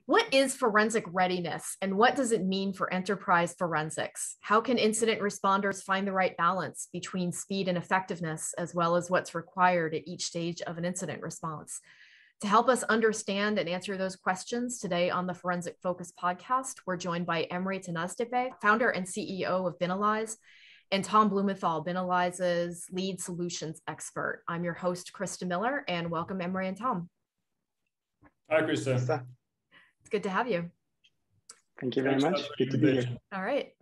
What is forensic readiness and what does it mean for enterprise forensics? How can incident responders find the right balance between speed and effectiveness, as well as what's required at each stage of an incident response? To help us understand and answer those questions today on the Forensic Focus podcast, we're joined by Emre Tinaztepe, founder and CEO of Binalyze, and Tom Blumenthal, Binalyze's lead solutions expert. I'm your host, Krista Miller, and welcome Emre and Tom. Hi, Krista. It's good to have you. Thank you very much. Good to be here. All right.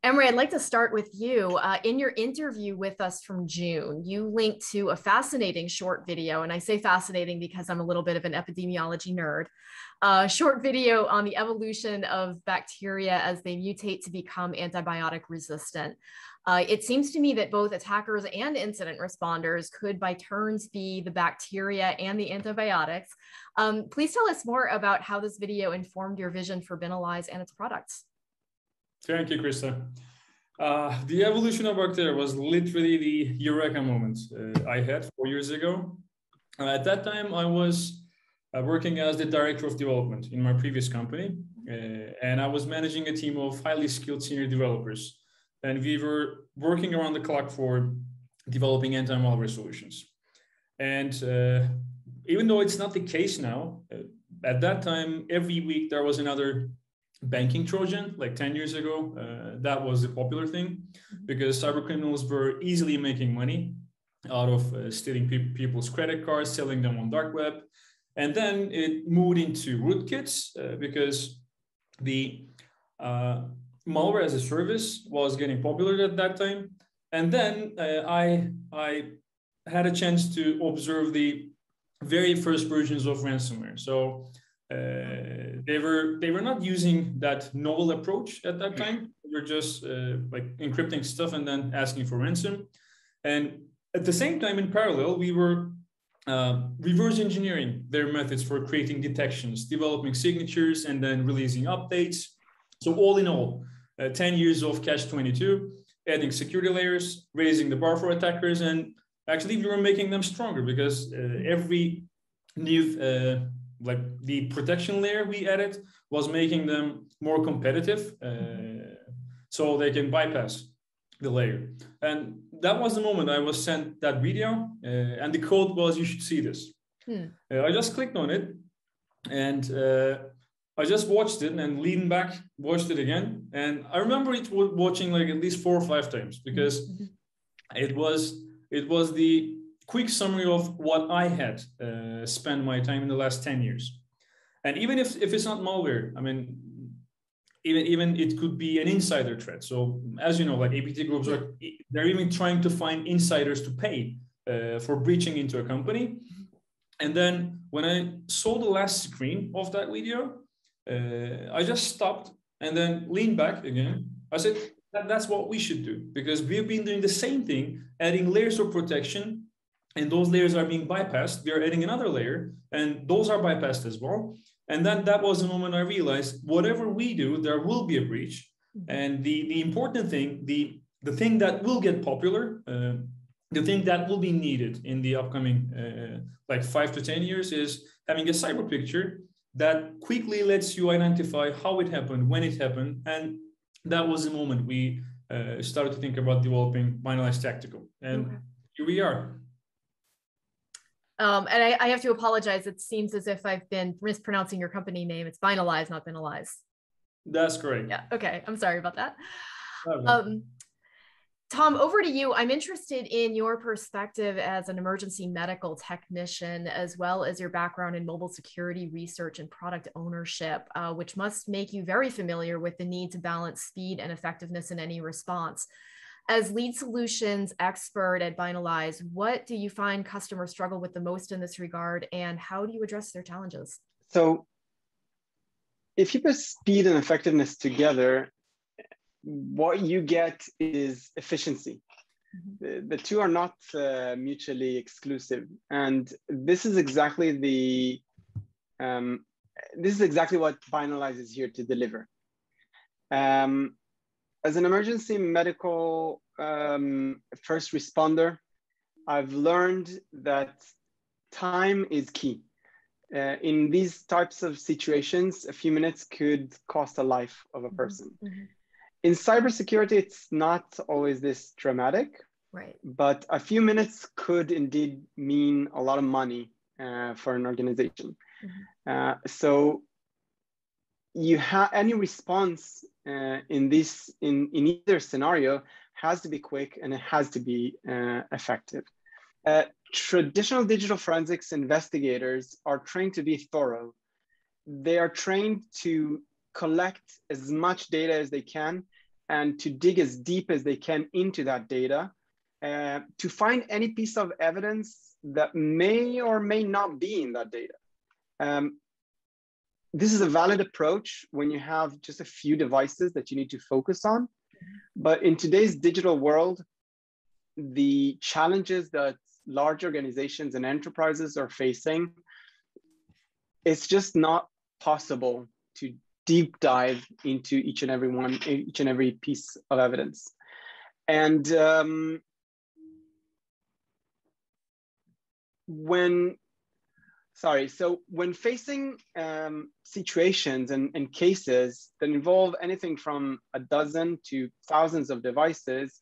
Emre, I'd like to start with you. In your interview with us from June, you linked to a fascinating short video, and I say fascinating because I'm a little bit of an epidemiology nerd, short video on the evolution of bacteria as they mutate to become antibiotic resistant. It seems to me that both attackers and incident responders could by turns be the bacteria and the antibiotics. Please tell us more about how this video informed your vision for Binalyze and its products. Thank you, Krista. The evolution of bacteria was literally the eureka moment I had 4 years ago. At that time, I was working as the director of development in my previous company, and I was managing a team of highly skilled senior developers. And we were working around the clock for developing anti-malware solutions. And even though it's not the case now, at that time, every week there was another banking Trojan, like 10 years ago. That was a popular thing because cyber criminals were easily making money out of stealing people's credit cards, selling them on dark web. And then it moved into rootkits because the malware as a service was getting popular at that time. And then I had a chance to observe the very first versions of ransomware. So they were not using that novel approach at that time. They were just like encrypting stuff and then asking for ransom. And at the same time, in parallel, we were reverse engineering their methods for creating detections, developing signatures, and then releasing updates. So all in all, 10 years of catch-22, adding security layers, raising the bar for attackers, and actually we were making them stronger because every new, like the protection layer we added was making them more competitive, so they can bypass the layer. And that was the moment I was sent that video, and the code was, you should see this. I just clicked on it, and I just watched it and leaned back, watched it again. And I remember it watching like at least 4 or 5 times because it was the quick summary of what I had spent my time in the last 10 years. And even if it's not malware, I mean, even it could be an insider threat. So as you know, like APT groups they're even trying to find insiders to pay for breaching into a company. And then when I saw the last screen of that video, I just stopped and then leaned back again. I said, that's what we should do because we've been doing the same thing, adding layers of protection, and those layers are being bypassed. We are adding another layer, and those are bypassed as well. And then that was the moment I realized whatever we do, there will be a breach. And the important thing, the thing that will get popular, the thing that will be needed in the upcoming like 5 to 10 years is having a cyber picture that quickly lets you identify how it happened, when it happened. And that was the moment we started to think about developing Binalyze Tactical. And here we are. And I have to apologize. It seems as if I've been mispronouncing your company name. It's Binalyze, not Binalyze. That's correct. Yeah. Okay. I'm sorry about that. Tom, over to you. I'm interested in your perspective as an emergency medical technician, as well as your background in mobile security research and product ownership, which must make you very familiar with the need to balance speed and effectiveness in any response. As lead solutions expert at Binalyze, what do you find customers struggle with the most in this regard, and how do you address their challenges? So if you put speed and effectiveness together, what you get is efficiency. The two are not mutually exclusive, and this is exactly what Binalyze is here to deliver. As an emergency medical first responder, I've learned that time is key. in these types of situations, a few minutes could cost a life of a person. Mm-hmm. In cybersecurity, it's not always this dramatic, Right. but a few minutes could indeed mean a lot of money for an organization. Mm-hmm. So you have any response in either scenario has to be quick and it has to be effective. Traditional digital forensics investigators are trained to be thorough. They are trained to collect as much data as they can and to dig as deep as they can into that data to find any piece of evidence that may or may not be in that data. This is a valid approach when you have just a few devices that you need to focus on. But in today's digital world, the challenges that large organizations and enterprises are facing, it's just not possible to deep dive into each and every piece of evidence. And when facing situations and cases that involve anything from a dozen to thousands of devices,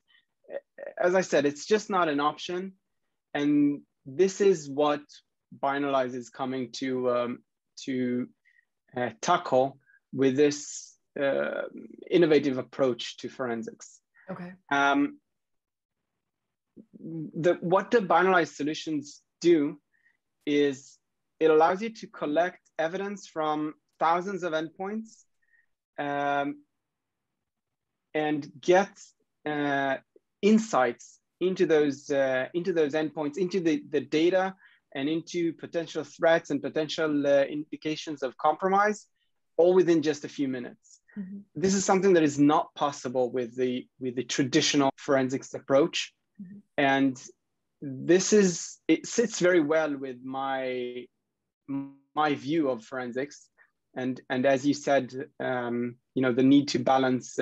as I said, it's just not an option. And this is what Binalyze is coming to tackle with this innovative approach to forensics. Okay. What the Binalyze solutions do is it allows you to collect evidence from thousands of endpoints and get insights into those endpoints, into the data, and into potential threats and potential indications of compromise, all within just a few minutes. Mm-hmm. This is something that is not possible with the traditional forensics approach, mm-hmm. And it sits very well with my view of forensics, and as you said, the need to balance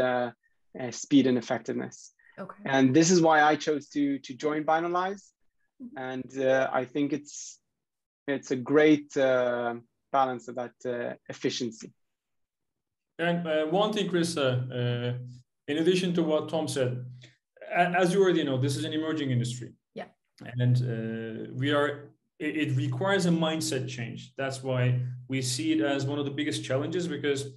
speed and effectiveness. Okay. And this is why I chose to join Binalyze, and I think it's a great balance of that efficiency. And one thing, Chris, in addition to what Tom said, as you already know, this is an emerging industry. Yeah. And it requires a mindset change. That's why we see it as one of the biggest challenges, because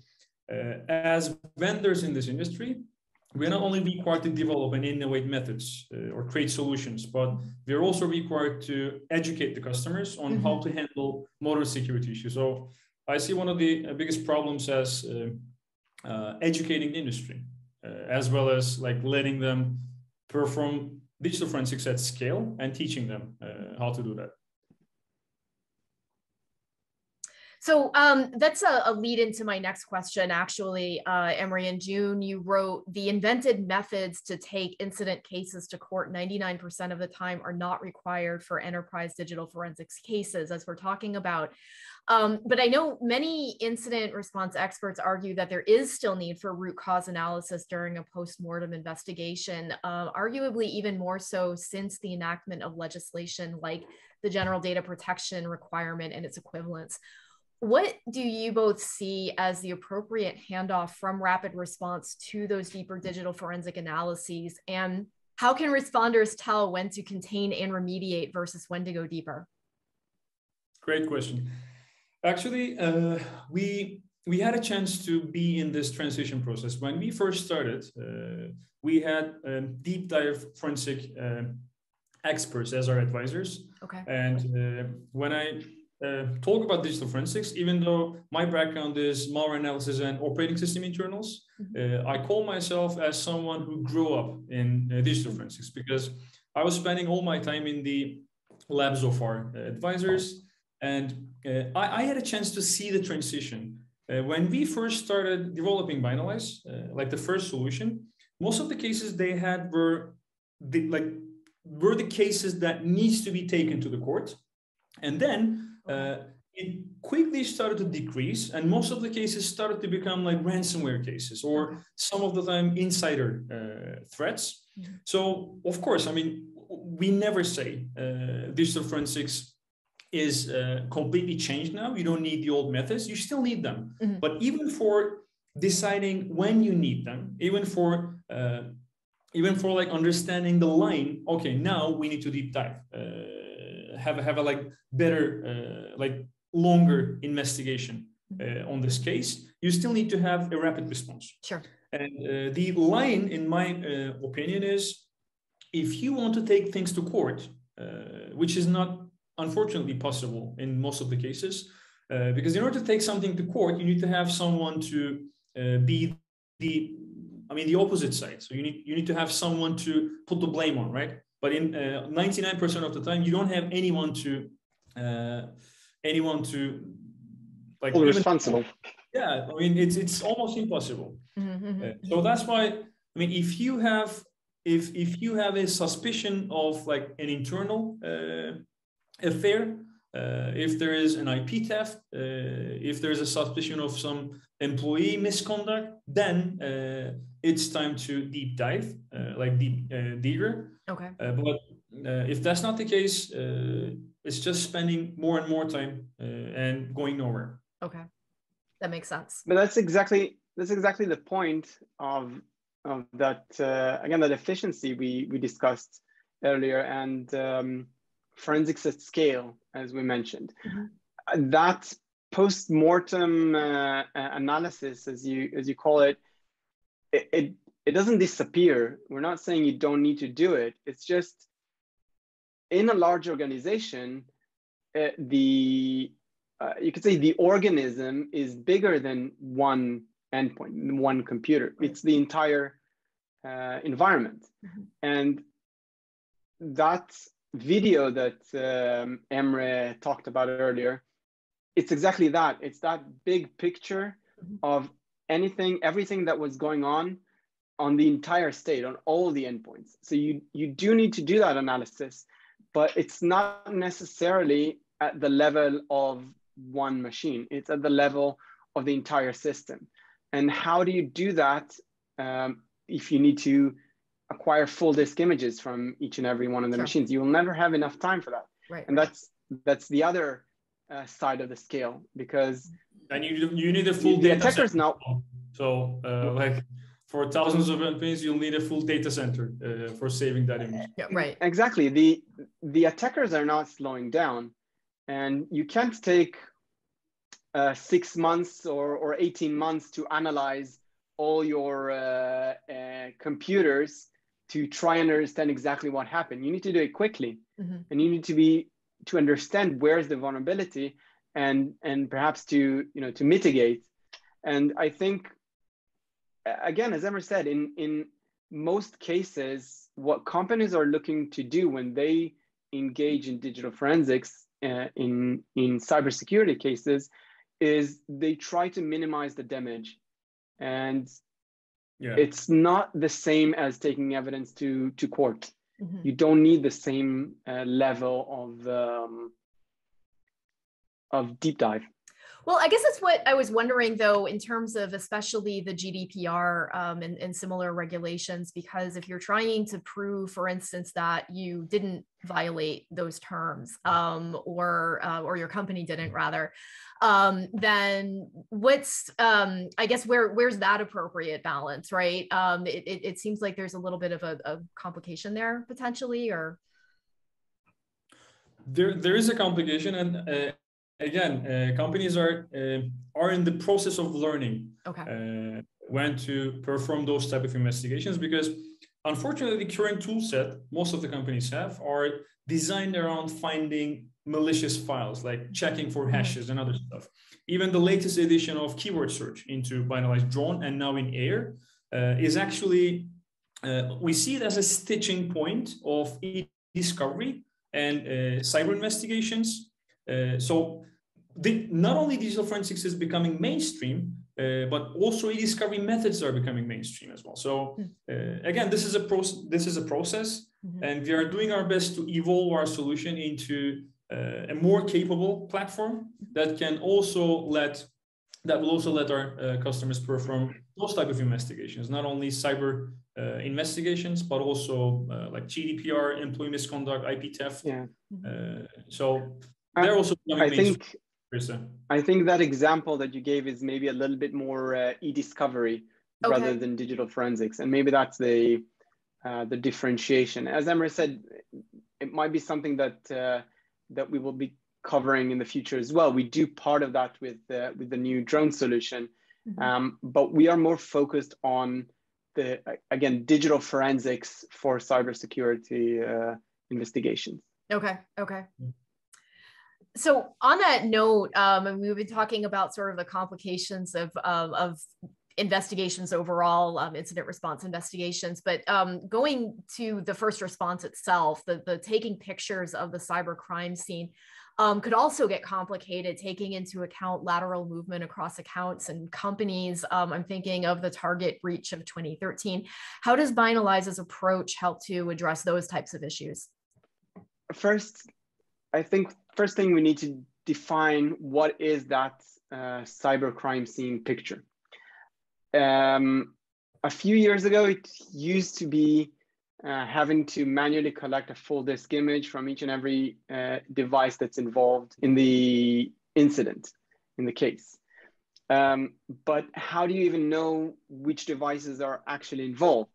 as vendors in this industry, we're not only required to develop and innovate methods or create solutions, but we're also required to educate the customers on how to handle modern security issues. So I see one of the biggest problems as educating the industry, as well as like letting them perform digital forensics at scale and teaching them how to do that. So that's a lead into my next question, actually. Emre, in June, you wrote, the invented methods to take incident cases to court 99% of the time are not required for enterprise digital forensics cases, as we're talking about. But I know many incident response experts argue that there is still need for root cause analysis during a post-mortem investigation, arguably even more so since the enactment of legislation like the General Data Protection Requirement and its equivalents. What do you both see as the appropriate handoff from rapid response to those deeper digital forensic analyses? And how can responders tell when to contain and remediate versus when to go deeper? Great question. Actually, we had a chance to be in this transition process. When we first started, we had deep dive forensic experts as our advisors. Okay. And when I talk about digital forensics, even though my background is malware analysis and operating system internals, I call myself as someone who grew up in digital forensics, because I was spending all my time in the labs of our advisors, and I had a chance to see the transition. When we first started developing Binalyze, like the first solution, most of the cases they had were the cases that needs to be taken to the court, and then it quickly started to decrease, and most of the cases started to become like ransomware cases, or some of the time insider threats. So of course, I mean, we never say digital forensics is completely changed now. You don't need the old methods. You still need them. But even for deciding when you need them, even for like understanding the line, okay, now we need to deep dive, have a like better, like longer investigation on this case, you still need to have a rapid response. Sure. And the line, in my opinion, is if you want to take things to court, which is not unfortunately possible in most of the cases, because in order to take something to court, you need to have someone to be the opposite side. So you need to have someone to put the blame on, right? But in 99% of the time, you don't have anyone to like hold responsible. Yeah, I mean it's almost impossible. So that's why, I mean, if you have a suspicion of like an internal affair, if there is an IP theft, if there is a suspicion of some employee misconduct, then it's time to deep dive, like deeper. Okay. But if that's not the case, it's just spending more and more time and going nowhere. Okay, that makes sense. But that's exactly the point of that, again, that efficiency we discussed earlier, and forensics at scale, as we mentioned. That post-mortem analysis, as you call it, it doesn't disappear. We're not saying you don't need to do it. It's just in a large organization, you could say the organism is bigger than one endpoint, one computer. It's the entire environment. And that video that Emre talked about earlier, it's exactly that. It's that big picture of everything that was going on the entire state, on all the endpoints. So you do need to do that analysis, but it's not necessarily at the level of one machine. It's at the level of the entire system. And how do you do that if you need to acquire full disk images from each and every one of the machines? You will never have enough time for that. Right. And that's the other side of the scale, because and you need a full data attackers center. now. So like for thousands of endpoints, you'll need a full data center for saving that image. Yeah, right. Exactly. The attackers are not slowing down, and you can't take 6 months or 18 months to analyze all your computers to try and understand exactly what happened. You need to do it quickly, and you need to understand where's the vulnerability, and perhaps to mitigate. And I think, again, as Emre said, in most cases, what companies are looking to do when they engage in digital forensics in cybersecurity cases is they try to minimize the damage. And it's not the same as taking evidence to court. You don't need the same level of deep dive. Well, I guess that's what I was wondering, though, in terms of especially the GDPR and similar regulations, because if you're trying to prove, for instance, that you didn't violate those terms or your company didn't, rather, then what's, I guess, where's that appropriate balance, right? It seems like there's a little bit of a complication there potentially, or? There is a complication, and again, companies are in the process of learning when to perform those type of investigations, because unfortunately the current tool set most of the companies have are designed around finding malicious files, like checking for hashes and other stuff. Even the latest edition of keyword search into Binalyze Drone and now in Air is actually, we see it as a stitching point of e-discovery and cyber investigations. So not only digital forensics is becoming mainstream, but also e-discovery methods are becoming mainstream as well. So again, this is a process, and we are doing our best to evolve our solution into a more capable platform that will also let our customers perform those type of investigations, not only cyber investigations, but also like GDPR, employee misconduct, IP theft. Yeah. So they're also becoming mainstream. I think that example that you gave is maybe a little bit more e-discovery rather than digital forensics, and maybe that's the differentiation. As Emre said, it might be something that we will be covering in the future as well. We do part of that with the new drone solution, but we are more focused on again digital forensics for cybersecurity investigations. Okay. So on that note, and we've been talking about sort of the complications of investigations overall, incident response investigations, but going to the first response itself, the taking pictures of the cyber crime scene could also get complicated, taking into account lateral movement across accounts and companies. I'm thinking of the Target breach of 2013. How does Binalyze's approach help to address those types of issues? First, I think first thing we need to define what is that cyber crime scene picture. A few years ago, it used to be having to manually collect a full disk image from each and every device that's involved in the incident, in the case. But how do you even know which devices are actually involved?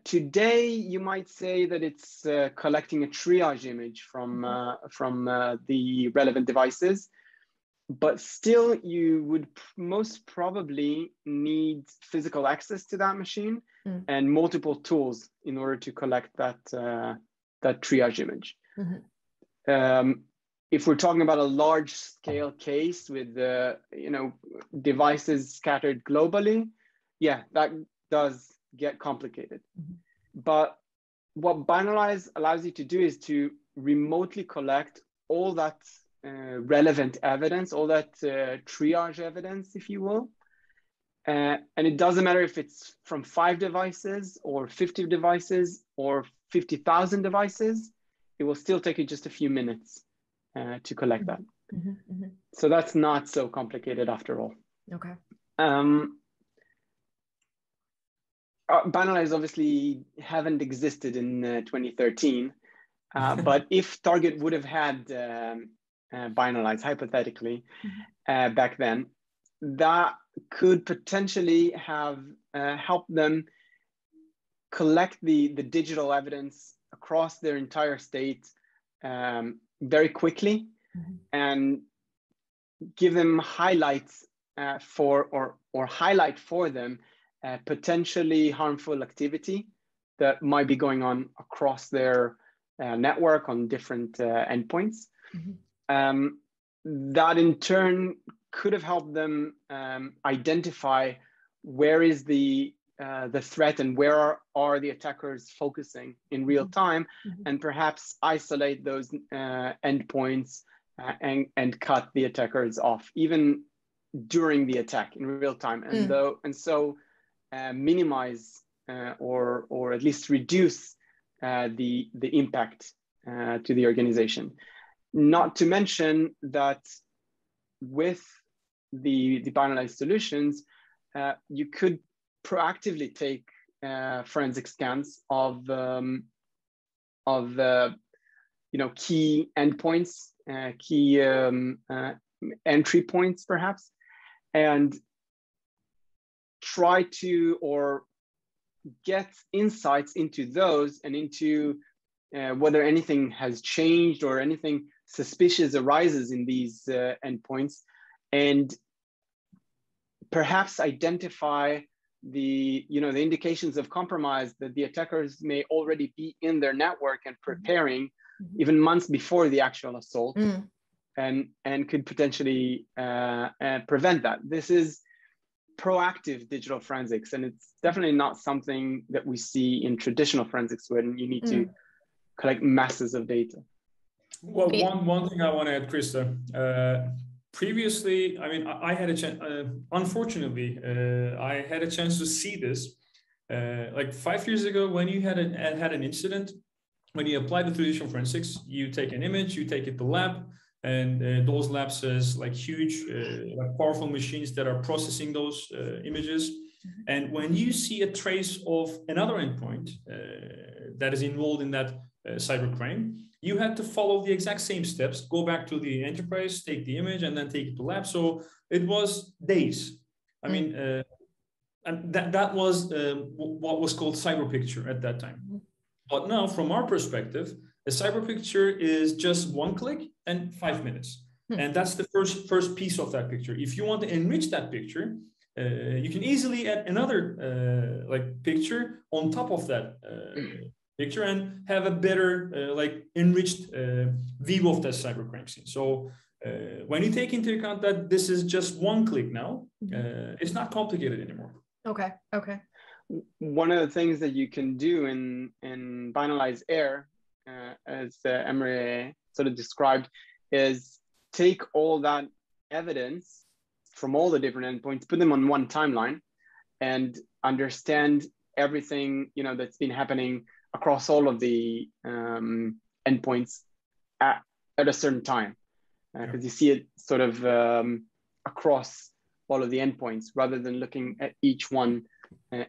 Today, you might say that it's collecting a triage image from the relevant devices, but still you would most probably need physical access to that machine and multiple tools in order to collect that triage image. If we're talking about a large scale case with devices scattered globally, yeah, that does get complicated. But what Binalyze allows you to do is to remotely collect all that relevant evidence, all that triage evidence, if you will. And it doesn't matter if it's from 5 devices or 50 devices or 50,000 devices, it will still take you just a few minutes to collect that. So that's not so complicated after all. Okay. Binalyze obviously haven't existed in 2013, but if Target would have had Binalyze, hypothetically, back then, that could potentially have helped them collect the digital evidence across their entire state very quickly and give them highlights or highlight for them potentially harmful activity that might be going on across their network on different endpoints. That in turn could have helped them identify where is the threat and where are the attackers focusing in real time, and perhaps isolate those endpoints and cut the attackers off even during the attack in real time, and so minimize or at least reduce the impact to the organization. Not to mention that with the Binalyze solutions, you could proactively take forensic scans of key endpoints, key entry points, perhaps, and try to or get insights into those and into whether anything has changed or anything suspicious arises in these endpoints, and perhaps identify the indications of compromise that the attackers may already be in their network and preparing even months before the actual assault, and could potentially prevent that. This is proactive digital forensics, and it's definitely not something that we see in traditional forensics when you need to collect masses of data. Well, one thing I want to add, Krista. Previously, I mean, I had a chance. Unfortunately, I had a chance to see this. Like 5 years ago, when you had an incident, when you apply the traditional forensics, you take an image, you take it to lab, and those labs has like huge, like powerful machines that are processing those images. And when you see a trace of another endpoint that is involved in that cybercrime, you had to follow the exact same steps, go back to the enterprise, take the image, and then take it to lab. So it was days. I mean, and that was what was called cyber picture at that time. But now, from our perspective, a cyber picture is just one click and 5 minutes. And that's the first piece of that picture. If you want to enrich that picture, you can easily add another like picture on top of that picture and have a better like enriched view of that cybercrime scene. So when you take into account that this is just one click now, it's not complicated anymore. Okay. Okay. One of the things that you can do in Binalyze Air, as Emre sort of described, is take all that evidence from all the different endpoints, put them on one timeline, and understand everything that's been happening across all of the endpoints at a certain time, because you see it sort of across all of the endpoints rather than looking at each one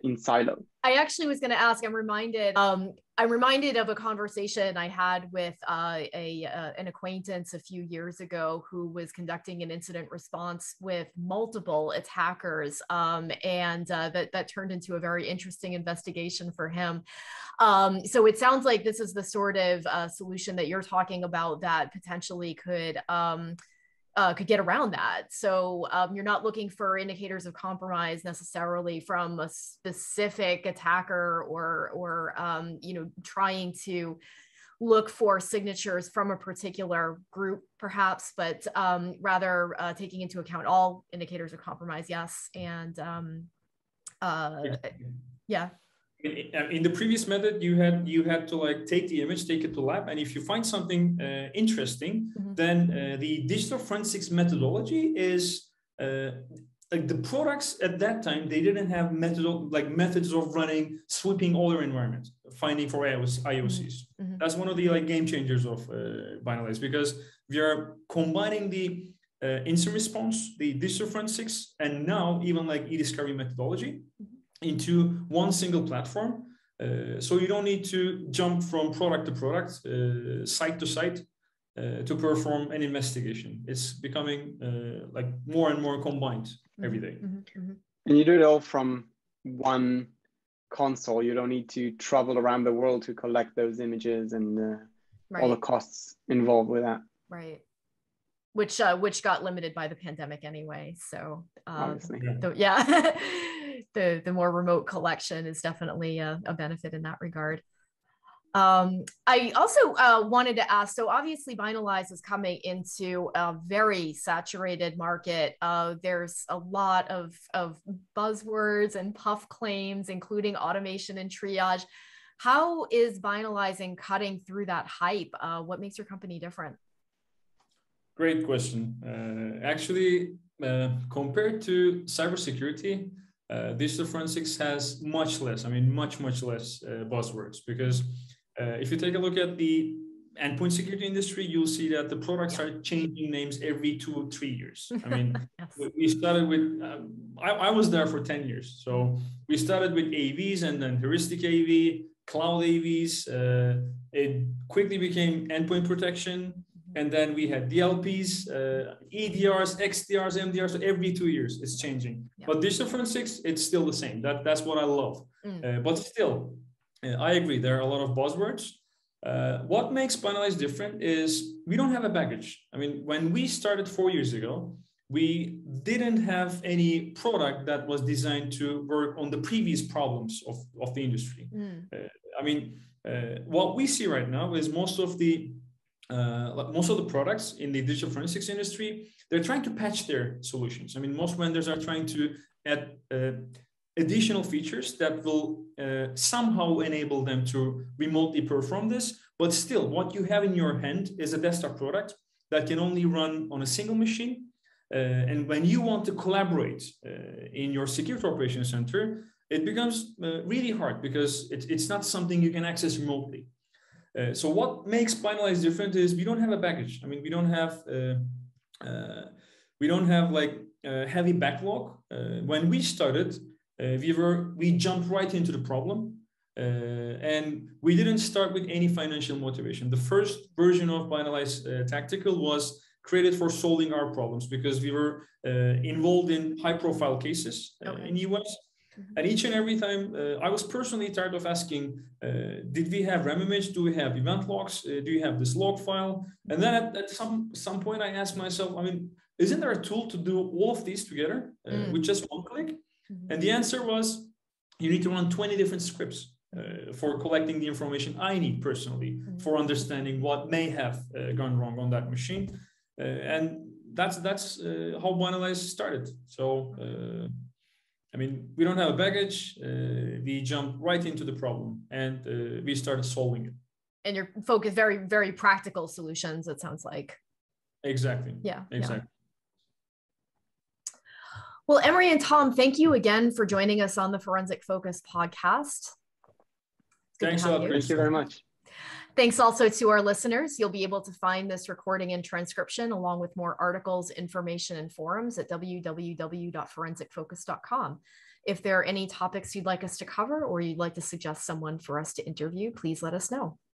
in silo. I actually was going to ask. I'm reminded of a conversation I had with an acquaintance a few years ago who was conducting an incident response with multiple attackers, and that turned into a very interesting investigation for him. So it sounds like this is the sort of solution that you're talking about that potentially could get around that. So you're not looking for indicators of compromise necessarily from a specific attacker or trying to look for signatures from a particular group perhaps, but rather taking into account all indicators of compromise. Yes. And yeah. In the previous method, you had to like take the image, take it to lab, and if you find something interesting, then the digital forensics methodology is like the products at that time, they didn't have methods of running, sweeping all their environment, finding for IOCs. That's one of the like game changers of Binalyze, because we are combining the incident response, the digital forensics, and now even like e-discovery methodology into one single platform. So you don't need to jump from product to product, site to site, to perform an investigation. It's becoming like more and more combined every day. And you do it all from one console. You don't need to travel around the world to collect those images and all the costs involved with that. Right. Which got limited by the pandemic anyway. So obviously, the more remote collection is definitely a benefit in that regard. I also wanted to ask, so obviously Binalyze is coming into a very saturated market. There's a lot of buzzwords and puff claims, including automation and triage. How is Binalyze cutting through that hype? What makes your company different? Great question. Actually, compared to cybersecurity, digital forensics has much less, much less buzzwords, because if you take a look at the endpoint security industry, you'll see that the products are changing names every 2 or 3 years. We started with, I was there for 10 years. So we started with AVs and then heuristic AV, cloud AVs. It quickly became endpoint protection. And then we had DLPs, EDRs, XDRs, MDRs. So every 2 years, it's changing. But digital forensics, it's still the same. That's what I love. But still, I agree. There are a lot of buzzwords. What makes Binalyze different is we don't have a baggage. When we started 4 years ago, we didn't have any product that was designed to work on the previous problems of the industry. What we see right now is most of the products in the digital forensics industry, they're trying to patch their solutions. Most vendors are trying to add additional features that will somehow enable them to remotely perform this. But still, what you have in your hand is a desktop product that can only run on a single machine. And when you want to collaborate in your security operations center, it becomes really hard because it's not something you can access remotely. So what makes Binalyze different is we don't have a baggage. We don't have like a heavy backlog. When we started, we jumped right into the problem. And we didn't start with any financial motivation. The first version of Binalyze Tactical was created for solving our problems because we were involved in high-profile cases in US. And each and every time, I was personally tired of asking, did we have RAM image? Do we have event logs? Do you have this log file? And then at some point, I asked myself, I mean, isn't there a tool to do all of these together with just one click? And the answer was, you need to run 20 different scripts for collecting the information I need personally for understanding what may have gone wrong on that machine. And that's how Binalyze started. So, I mean, we don't have a baggage. We jump right into the problem and we started solving it. And your focus, very, very practical solutions, it sounds like. Exactly. Yeah. Exactly. Yeah. Well, Emre and Tom, thank you again for joining us on the Forensic Focus podcast. Thanks a lot. Thank you very much. Thanks also to our listeners. You'll be able to find this recording and transcription along with more articles, information, and forums at www.forensicfocus.com. If there are any topics you'd like us to cover or you'd like to suggest someone for us to interview, please let us know.